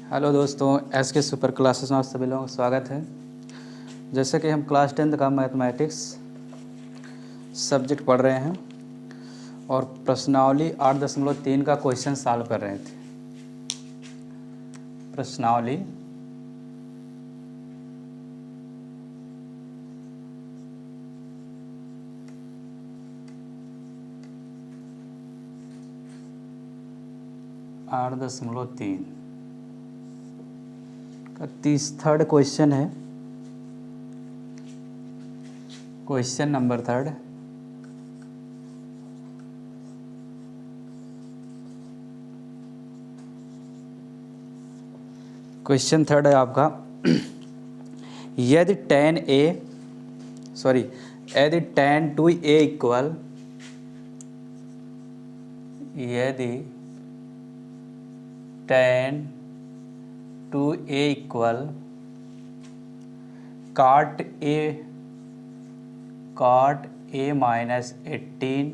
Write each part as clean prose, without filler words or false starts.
Hello दोस्तों, S के super classes में आप सभी लोगों का स्वागत है। जैसे कि हम क्लास 10th का मैथमेटिक्स सब्जेक्ट पढ़ रहे हैं और प्रश्नावली 8.3 का क्वेश्चन सॉल्व कर रहे थे। प्रश्नावली आठ दशमलव तीन का थर्ड क्वेश्चन है। Question number third, question third है आपका। यदि यदि tan 2a इक्वल यदि tan 2a equal cot a minus 18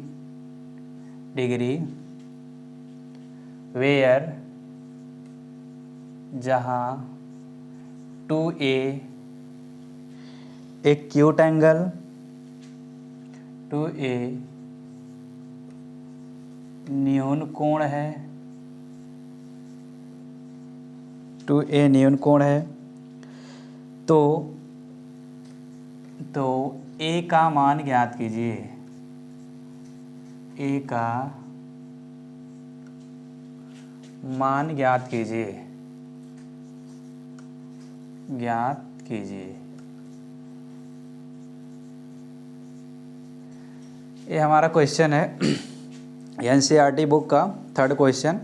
degree where जहाँ 2a एक एक्यूट एंगल 2a न्यून कोण है 2a न्यून कोण है तो a का मान ज्ञात कीजिए। a का मान ज्ञात कीजिए। ये हमारा क्वेश्चन है एनसीईआरटी बुक का थर्ड क्वेश्चन,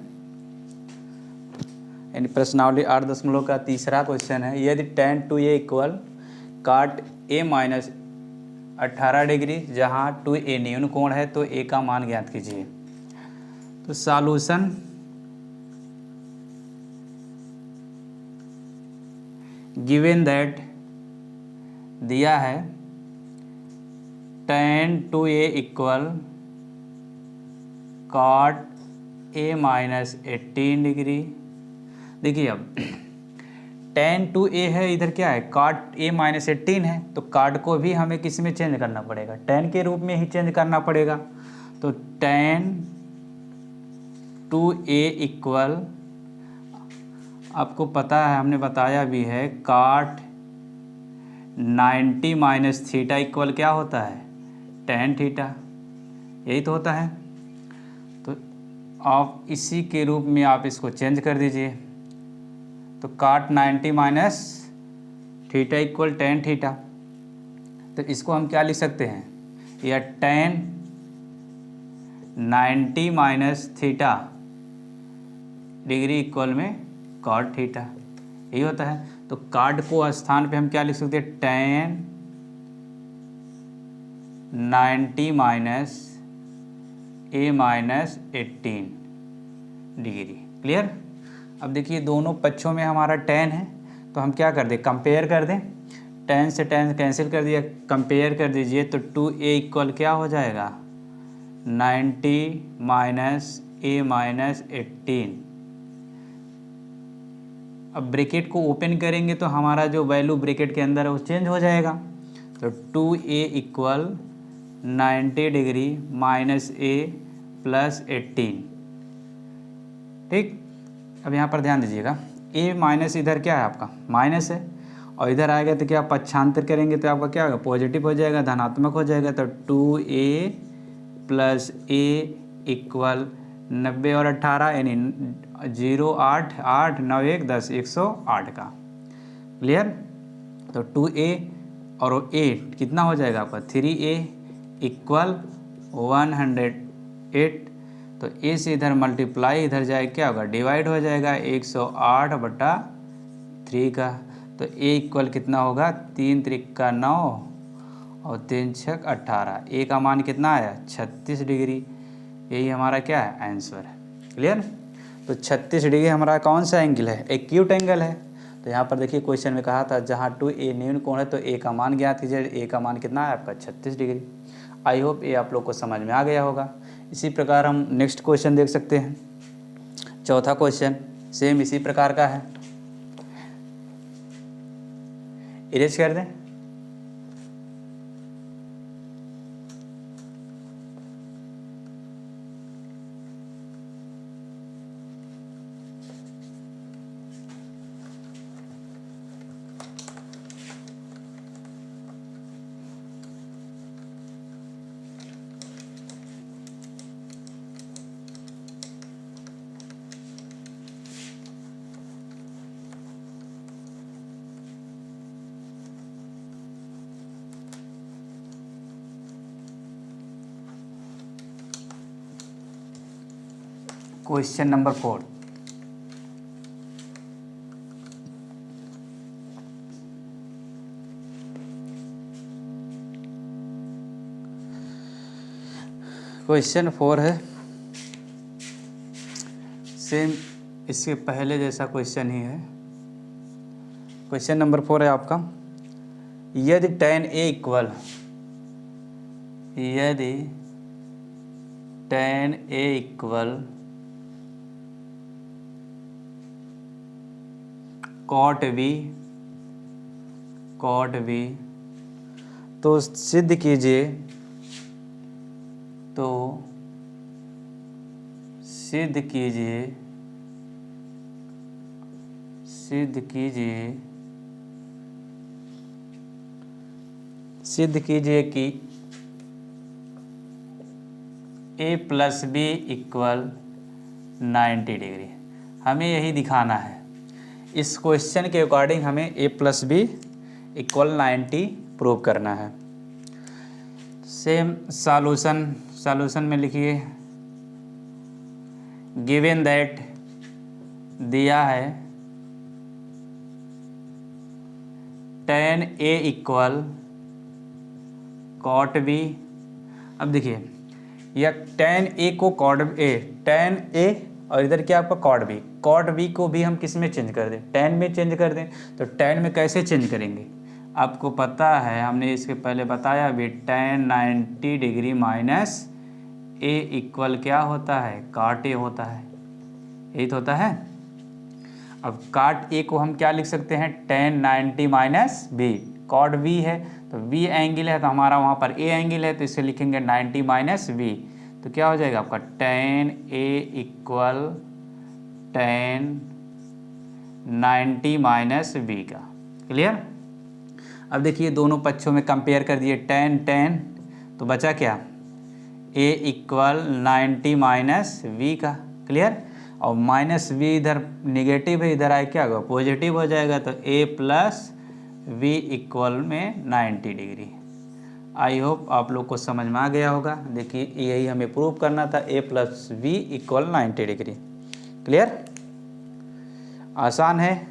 यानी प्रश्नावली 8 का तीसरा क्वेश्चन है। यदि tan 2a equal cot a minus 18 degree जहाँ 2a न्यून कोण है तो a का मान ज्ञात कीजिए। तो सॉल्यूशन गिवन दैट दिया है tan 2a equal cot a minus 18 degree. देखिए अब tan 2a है, इधर क्या है cot a माइनस 18 है, तो cot को भी हमें किस में चेंज करना पड़ेगा, tan के रूप में ही चेंज करना पड़ेगा। तो tan 2a इक्वल आपको पता है, हमने बताया भी है, cot 90 माइनस थीटा इक्वल क्या होता है tan थीटा, यही तो होता है। तो आप इसी के रूप में आप इसको चेंज कर दीजिए। तो cot 90 minus theta equal tan theta, तो इसको हम क्या लिख सकते हैं, या tan 90 minus theta degree equal में cot थीटा, यही होता है। तो cot को स्थान पे हम क्या लिख सकते हैं, tan 90 minus a minus 18 degree. Clear. अब देखिए दोनों पक्षों में हमारा tan है, तो हम क्या कर दें, कंपेयर कर दें। tan से tan कैंसिल कर दिया, कंपेयर कर दीजिए तो 2a इक्वल क्या हो जाएगा 90 माइनस a माइनस 18। अब ब्रैकेट को ओपन करेंगे तो हमारा जो वैल्यू ब्रैकेट के अंदर है वो चेंज हो जाएगा। तो 2a equal 90 degree minus a plus 18। ठीक। अब यहाँ पर ध्यान दीजिएगा, a माइनस इधर क्या है आपका माइनस है, और इधर आएगा तो क्या पक्षांतर करेंगे तो आपका क्या होगा पॉजिटिव हो जाएगा, धनात्मक हो जाएगा। तो 2a प्लस a इक्वल 90 और 18 यानी 0 8 8 9 1 10 108 का। क्लियर। तो 2a और a कितना हो जाएगा आपका 3a इक्वल 108। तो a से इधर मल्टीप्लाई इधर जाए क्या होगा डिवाइड हो जाएगा 108/3 का। तो a इक्वल कितना होगा 3 त्रिका 9 और 3 छक 18। a का मान कितना आया 36 डिग्री। यही हमारा क्या है आंसर है। क्लियर। तो 36 डिग्री हमारा कौन सा एंगल है, एक्यूट एंगल है। तो यहाँ पर देखिए क्वेश्चन में कहा था जहाँ 2a न्यून कोण है तो a का मान ज्ञात कीजिए। a का मान कितना है आपका 36 डिग्री। आई होप ये आप लोग को समझ में आ गया होगा। इसी प्रकार हम नेक्स्ट क्वेश्चन देख सकते हैं। चौथा क्वेश्चन सेम इसी प्रकार का है। इरेज कर दें। Question number 4। क्वेश्चन 4 है, सेम इसके पहले जैसा क्वेश्चन ही है। क्वेश्चन नंबर 4 है आपका, यदि tan A इक्वल, यदि tan A equal cot B, तो सिद्ध कीजिए, कि A plus B equal 90 degree. हमें यही दिखाना है। इस क्वेश्चन के अकॉर्डिंग हमें A plus B equal 90 prove करना है। सेम सॉल्यूशन में लिखिए, गिवन दैट, दिया है tan A equal cot B। अब देखिए, या tan A को tan A और इधर क्या आपका cot B को भी हम किस में चेंज कर दें, tan में चेंज कर दें। तो tan में कैसे चेंज करेंगे, आपको पता है, हमने इसके पहले बताया भी, tan 90 degree minus A equal क्या होता है, cot A होता है, यही तो होता है। अब cot A को हम क्या लिख सकते हैं, tan 90 minus B, cot B है तो B एंगल है, तो हमारा वहाँ पर A एंगल है, तो इसे लिखेंगे 90 माइनस B। तो क्या हो जाएगा आपका tan A equal tan 90 minus B का। क्लियर। अब देखिए दोनों पक्षों में कंपेयर कर दिए, tan तो बचा क्या, A इक्वल 90 माइनस V का। क्लियर। और माइनस V इधर निगेटिव है, इधर आए क्या होगा, पॉजिटिव हो जाएगा, तो A प्लस V इक्वल में 90 डिग्री। आई होप आप लोग को समझ में आ गया होगा। देखिए यही हमें प्रूव करना था, A plus V equal 90 degree. Clear, आसान है।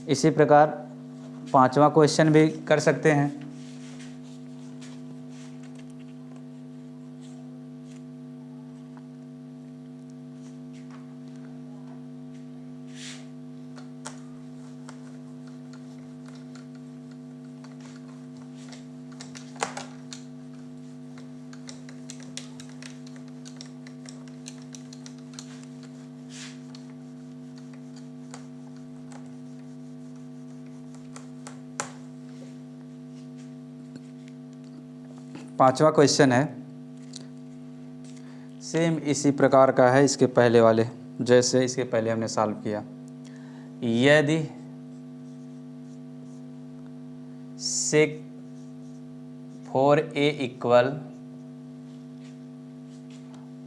इसी प्रकार 5वां क्वेश्चन भी कर सकते हैं। पांचवा क्वेश्चन है, सेम इसी प्रकार का है इसके पहले वाले जैसे, इसके पहले हमने सॉल्व किया। यदि sec 4a equal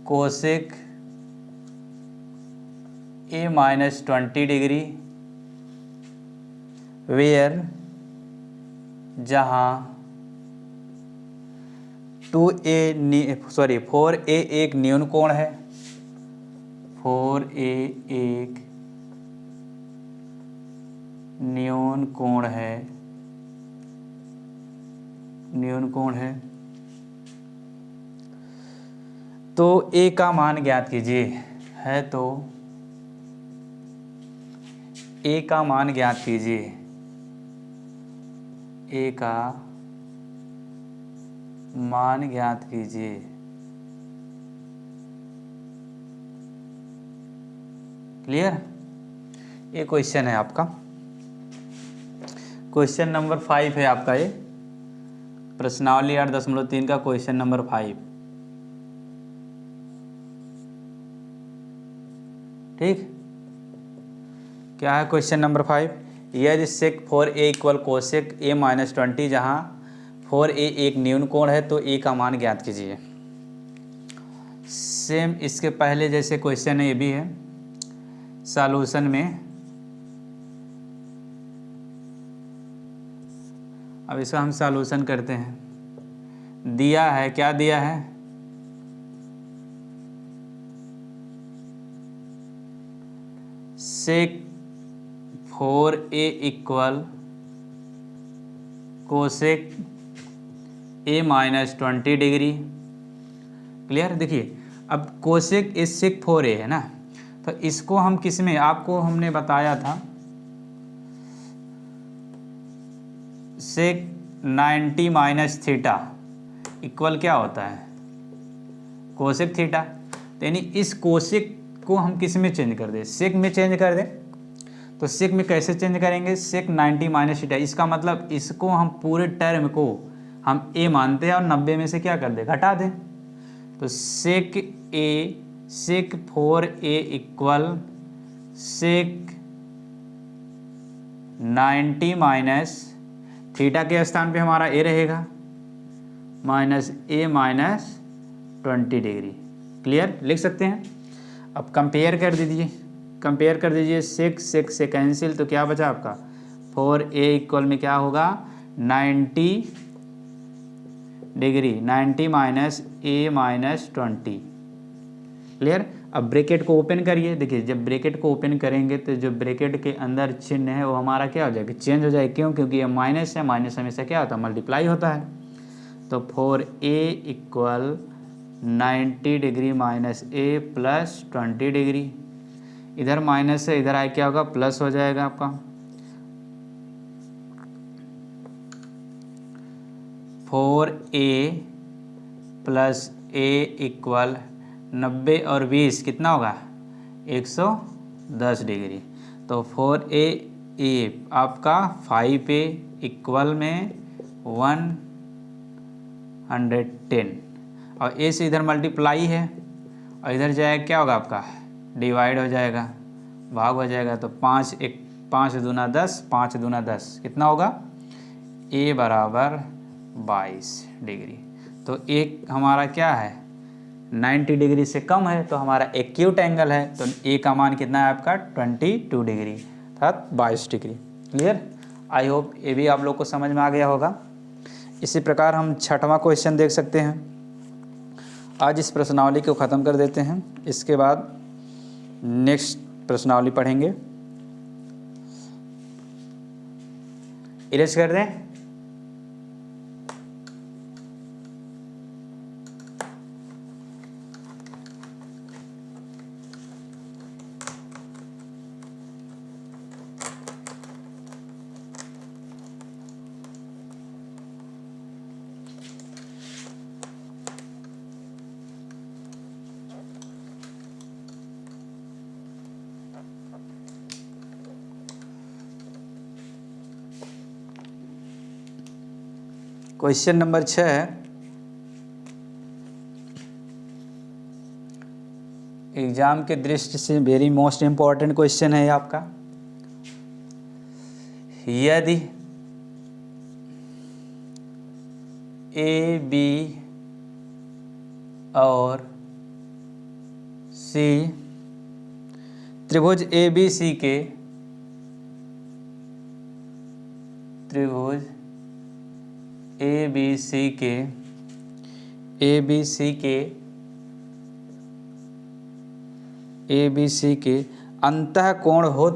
cosec A minus 20 degree, where जहाँ 4a एक न्यून कोण है, 4a एक न्यून कोण है, तो a का मान ज्ञात कीजिए। है तो a का मान ज्ञात कीजिए, a का मान ज्ञात कीजिए। क्लियर, ये क्वेश्चन है आपका। क्वेश्चन नंबर 5 है आपका ये, प्रश्नावली 8.3 का क्वेश्चन नंबर 5। ठीक, क्या है क्वेश्चन नंबर 5? यदि सेक 4a equal cosec a minus 20, जहाँ 4a एक न्यून कोण है तो a का मान ज्ञात कीजिए। सेम इसके पहले जैसे क्वेश्चन है ये भी है, सॉल्यूशन में। अब इसका हम सॉल्यूशन करते हैं। दिया है, क्या दिया है? सेक 4a equal cosec a minus 20 degree. Clear? देखिए, अब कोसेक ए सेक 4a है ना, तो इसको हम किस में, आपको हमने बताया था सेक 90 माइनस थीटा इक्वल क्या होता है? Cosec theta. तो यानी इस कोसेक को हम किस में चेंज कर दें? सेक में चेंज कर दें। तो सेक में कैसे चेंज करेंगे? सेक 90 माइनस थीटा, इसका मतलब इसको हम पूरे टर्म को हम a मानते हैं और 90 में से क्या कर दें? घटा दें। तो sec 4a equal sec 90 minus theta के स्थान पे हमारा a रहेगा minus a minus 20 degree. Clear? लिख सकते हैं। अब कंपेयर कर दीजिए, कंपेयर कर दीजिए सेक से कैंसिल, तो क्या बचा आपका? 4a इक्वल में क्या होगा? 90 degree, 90 minus a minus 20। Clear? अब ब्रैकेट को ओपन करिए। देखिए, जब ब्रैकेट को ओपन करेंगे तो जो ब्रैकेट के अंदर चिन्ह है वो हमारा क्या हो जाएगा? चेंज हो जाएगा। क्यों? क्योंकि ये माइनस है, माइनस हमेशा क्या होता है? मल्टीप्लाई होता है। तो 4a equal 90 degree minus a plus 20 degree. इधर माइनस है, इधर आए क्या होगा? प्लस हो जाएगा आपका। 4a प्लस a इक्वल 90 और 20 कितना होगा? 110 डिग्री। तो 4a आपका 5a इक्वल में 110, और a से इधर मल्टीप्लाई है और इधर जाएगा क्या होगा आपका? डिवाइड हो जाएगा, भाग हो जाएगा। तो 5 दूना 10, 5 दूना 10 कितना होगा? a बराबर 22 डिग्री। तो एक हमारा क्या है? 90 डिग्री से कम है, तो हमारा एक्यूट एंगल है। तो a का मान कितना है आपका? 22 डिग्री अर्थात 22 डिग्री। क्लियर? आई होप ये भी आप लोग को समझ में आ गया होगा। इसी प्रकार हम 6वां क्वेश्चन देख सकते हैं। आज इस प्रश्नावली को ख़त्म कर देते हैं, इसके बाद नेक्स्ट प्रश्नावली पढ़ेंगे। इरेज कर दें। क्वेश्चन नंबर 6 एग्जाम के दृष्टि से वेरी मोस्ट इम्पॉर्टेंट क्वेश्चन है आपका। यदि ए बी और सी त्रिभुज ए बी सी के ए बी सी के अंतः कोण हो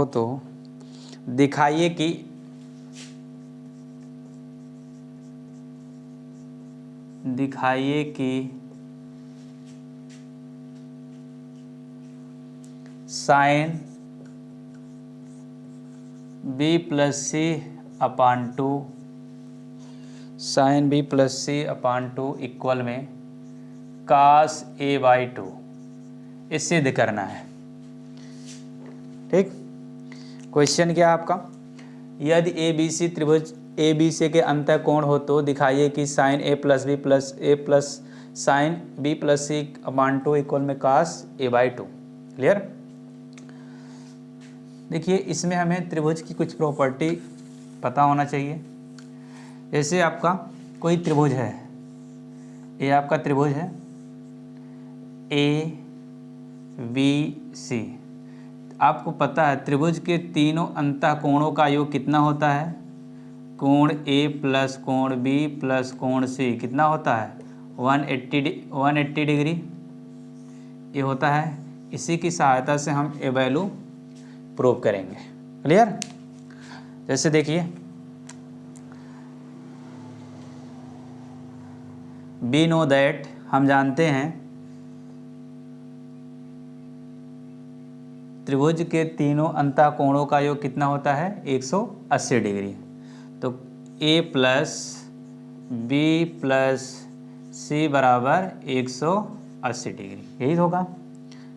तो दिखाइए कि साइन बी प्लस सी अपान 2 साइन बी प्लस सी अपान 2 इक्वल में कास ए बाई 2, इस सिद्ध करना है। ठीक, क्वेश्चन क्या है आपका, यदि ए बी सी त्रिभुज ए बी सी के अंतः कोण हो तो दिखाइए कि साइन ए प्लस बी प्लस ए plus sine B plus C अपान 2 इक्वल में कास ए बाई 2। क्लियर। देखिए इसमें हमें त्रिभुज की कुछ प्रॉपर्टी पता होना चाहिए। जैसे आपका कोई त्रिभुज है, ये आपका त्रिभुज है ए बी सी, आपको पता है त्रिभुज के तीनों अंतः कोणों का योग कितना होता है, कोण ए प्लस कोण बी प्लस कोण सी कितना होता है 180 डिग्री ये होता है। इसी की सहायता से हम ए वैल्यू प्रूव करेंगे। क्लियर। जैसे देखिए वी नो दैट, हम जानते हैं त्रिभुज के तीनों अंतः कोणों का योग कितना होता है 180 डिग्री। तो ए प्लस बी प्लस सी बराबर 180 डिग्री, यही होगा।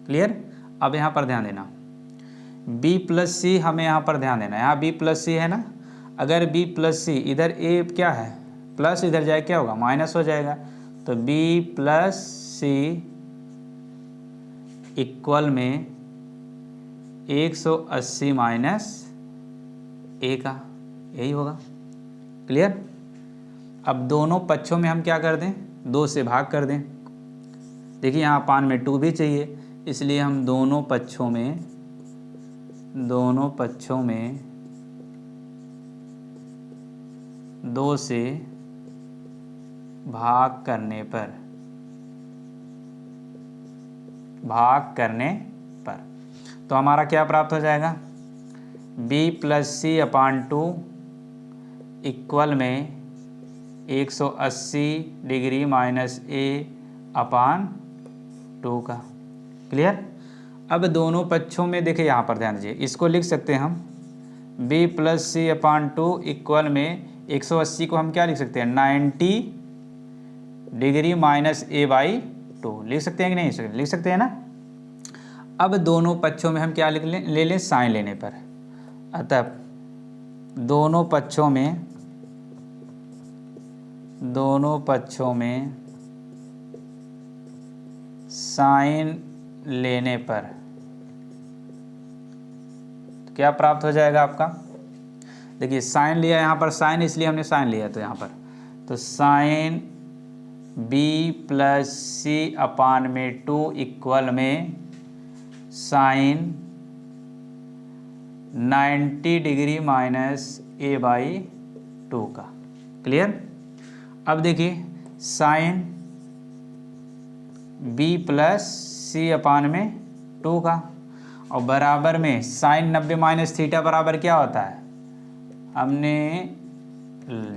क्लियर। अब यहाँ पर ध्यान देना, b प्लस सी हमें यहाँ पर ध्यान देना है, यहाँ b प्लस सी है ना, अगर b प्लस सी इधर a क्या है प्लस, इधर जाए क्या होगा माइनस हो जाएगा, तो b प्लस सी इक्वल में 180 माइनस ए का, यही होगा। क्लियर। अब दोनों पक्षों में हम क्या कर दें 2 से भाग कर दें। देखिए यहाँ अपान में 2 भी चाहिए, इसलिए हम दोनों पक्षों में 2 से भाग करने पर तो हमारा क्या प्राप्त हो जाएगा b प्लस सी अपान 2 इक्वल में 180 डिग्री माइनस ए अपान 2 का। क्लियर। अब दोनों पक्षों में देखिए यहाँ पर ध्यान दीजिए, इसको लिख सकते हैं हम b प्लस सी अपान 2 इक्वल में 180 को हम क्या लिख सकते हैं 90 डिग्री माइनस ए बाई 2 लिख सकते हैं कि नहीं लिख सकते हैं ना। अब दोनों पक्षों में हम क्या लिख लें, ले लें साइन लेने पर, अतः दोनों पक्षों में साइन लेने पर तो क्या प्राप्त हो जाएगा आपका, देखिए साइन लिया यहाँ पर, साइन इसलिए हमने साइन लिया तो यहाँ पर तो sine b plus C upon में 2 इक्वल में sine 90 degree minus A by 2 का। क्लियर। अब देखिए sine b plus C upon में 2 का और बराबर में साइन 90 माइनस थीटा बराबर क्या होता है, हमने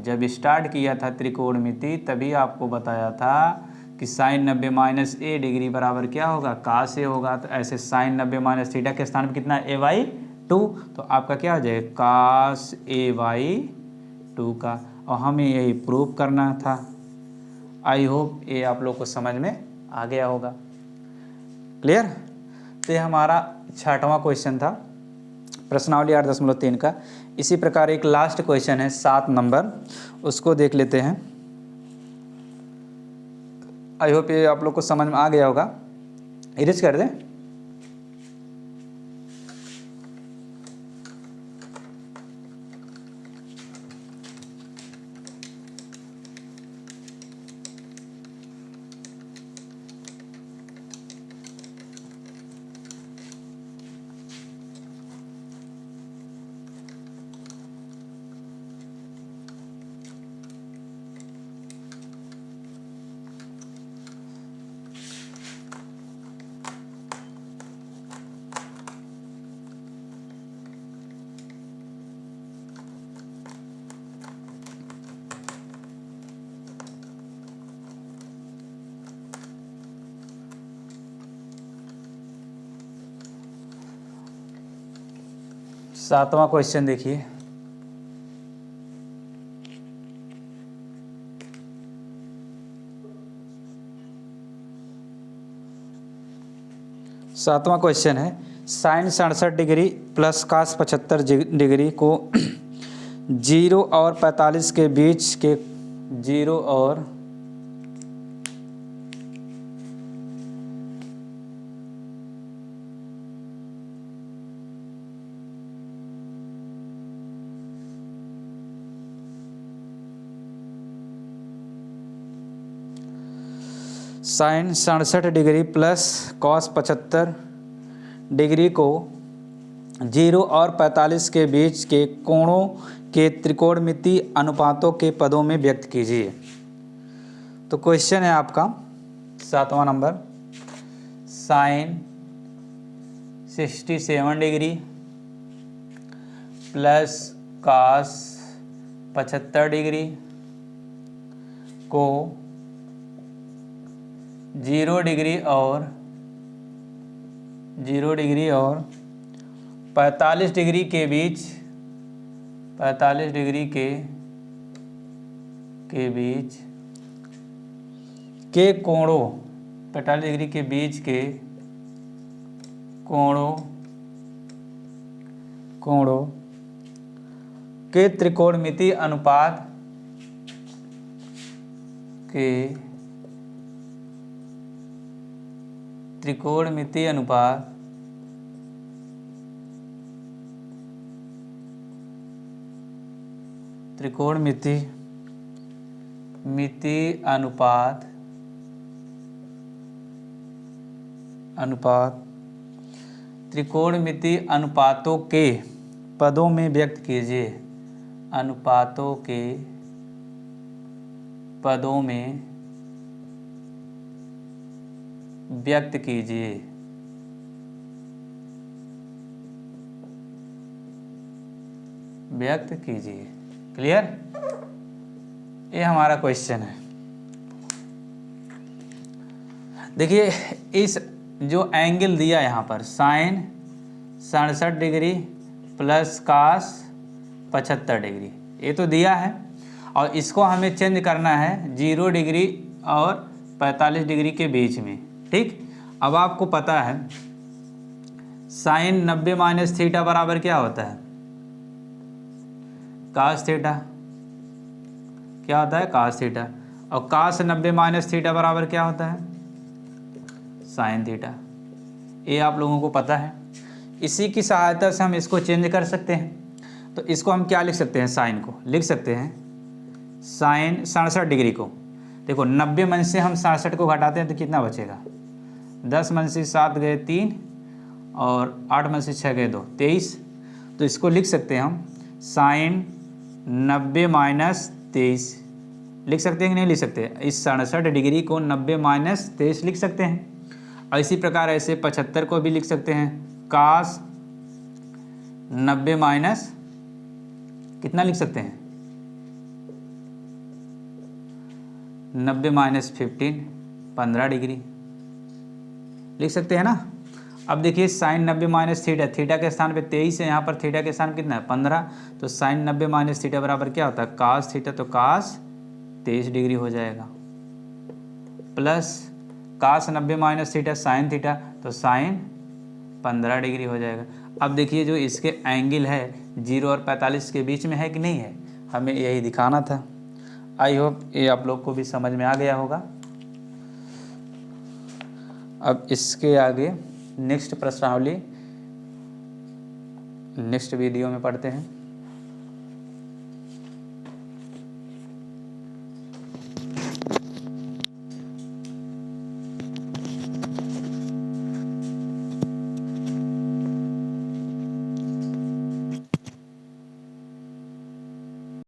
जब स्टार्ट किया था त्रिकोणमिति तभी आपको बताया था कि साइन 90 माइनस ए डिग्री बराबर क्या होगा कास ए होगा। तो ऐसे साइन 90 माइनस थीटा के स्थान पर कितना ए बाई 2, तो आपका क्या हो जाएगा कास ए बाई 2 का, और हमें यही प्रूव करना था। आई होप ये आप लोग को समझ में आ गया होगा। क्लियर। तो ये हमारा 6वां क्वेश्चन था प्रश्नावली 8.3 का। इसी प्रकार एक लास्ट क्वेश्चन है 7 नंबर, उसको देख लेते हैं। आई होप ये आप लोग को समझ में आ गया होगा। इरेज कर दें। सातवां क्वेश्चन देखिए, 7वां क्वेश्चन है sine 67 degree plus cos 75 degree को 0 और 45 के बीच के 0 और sine 67 degree plus cos 75 degree को 0 और 45 के बीच के कोणों के त्रिकोणमितीय अनुपातों के पदों में व्यक्त कीजिए। तो क्वेश्चन है आपका 7वां number, sine 67 degree plus cos 75 degree को 0 डिग्री और 45 डिग्री के बीच 45 डिग्री के बीच के कोणों 45 डिग्री के बीच के कोणों के त्रिकोणमितीय अनुपात के त्रिकोणमितीय अनुपात त्रिकोणमितीय अनुपातों के पदों में व्यक्त कीजिए। अनुपातों के पदों में व्यक्त कीजिए। क्लियर? ये हमारा क्वेश्चन है। देखिए इस जो एंगल दिया यहाँ पर sine 67 degree plus cos 75 degree, ये तो दिया है और इसको हमें चेंज करना है 0 डिग्री और 45 डिग्री के बीच में। ठीक, अब आपको पता है साइन 90 माइनस थीटा बराबर क्या होता है? Cos theta. क्या होता है? Cos theta. और कास 90 माइनस थीटा बराबर क्या होता है? Sine theta. ये आप लोगों को पता है। इसी की सहायता से हम इसको चेंज कर सकते हैं। तो इसको हम क्या लिख सकते हैं? साइन को लिख सकते हैं साइन 67 डिग्री को। देखो 90 में से हम 67 को घटाते हैं तो कितना बचेगा? 10 में से 7 गए 3 और 8 में से 6 गए 2, 23। तो इसको लिख सकते हैं हम साइन 90 माइनस 23 लिख सकते हैं कि नहीं लिख सकते? इस 67 डिग्री को 90 माइनस 23 लिख सकते हैं। और इसी प्रकार ऐसे 75 को भी लिख सकते हैं कास 90 माइनस कितना लिख सकते हैं? 90 माइनस 15 डिग्री लिख सकते हैं ना। अब देखिए साइन 90 माइनस थीटा के स्थान पे 23 है, यहाँ पर थीटा के स्थान कितना है? 15। तो साइन 90 माइनस थीटा बराबर क्या होता है? Cos theta. तो कास 23 डिग्री हो जाएगा plus cos 90 minus theta sine theta, तो साइन 15 डिग्री हो जाएगा। अब देखिए जो इसके एंगल है 0 और 45 के बीच में है कि नहीं है, हमें यही दिखाना था। आई होप ये आप लोग को भी समझ में आ गया होगा। अब इसके आगे नेक्स्ट प्रश्नावली नेक्स्ट वीडियो में पढ़ते हैं।